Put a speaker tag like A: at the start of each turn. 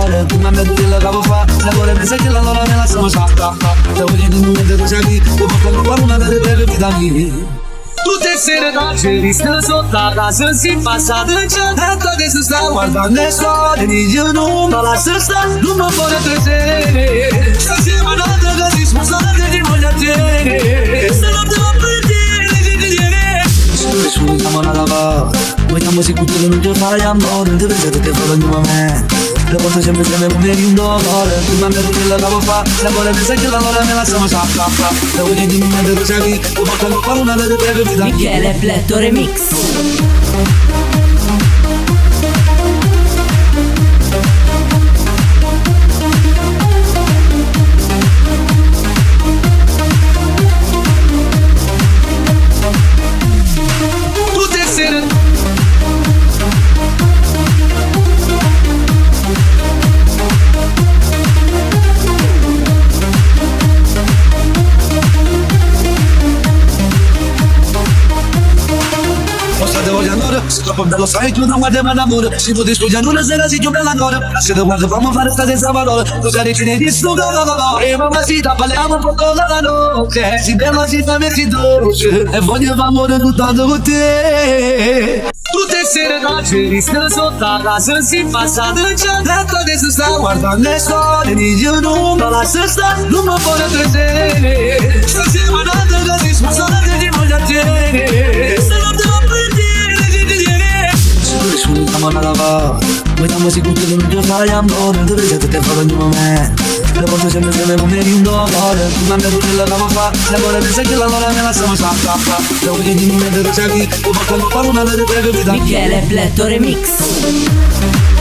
A: l'amore, tu mi hai detto che la capo fa, la cuore pensa che la loro me la sono fatta. Te voglio di nuovo tu sei qui, tu puoi fare una delle tue vita mia. Tutte sere noche viste sotto la casa si passa de giornata de se sta guardando le storie di giorno ma la stessa non mi vuole credere stasera notte da si sposare di voglia te se non te lo prendere se su siamo alla lava vogliamo si tutte le notti fare amore non deve essere che farò di me le porto sempre come di un dolore tu mi hai detto che la devo fare la cuore pensa che la loro me la sono fatta te voglio di nuovo tu sei qui tu puoi fare una delle tue vita
B: Michele Pletto Remix.
A: Tutte sere te voglio andare, se troppo bello sai tu non guardi mai l'amore. Si può discutere una sera si chiude la notte. Se te guardo fammi fare sta senza parole. Tu sei decine di sto no. E mamacita parliamo un po' tutta la notte. Si bella si fa metti dolce. E voglio amore tutta con te. Tutte sere noche viste sotto la casa si passa de giornata de se sta guardando le storie di giorno ma la stessa non mi vuole credere. Stasera notte da si sposare di voglia te. Se non te lo siamo alla lava vogliamo si tutte le notti fare amore non deve essere che farò di me le porto sempre come di un dolore tu mi hai detto che la devo fare la cuore pensa che la loro me la sono fatta te voglio di nuovo tu sei qui tu puoi fare una delle tue vita
B: Michele Pletto Remix.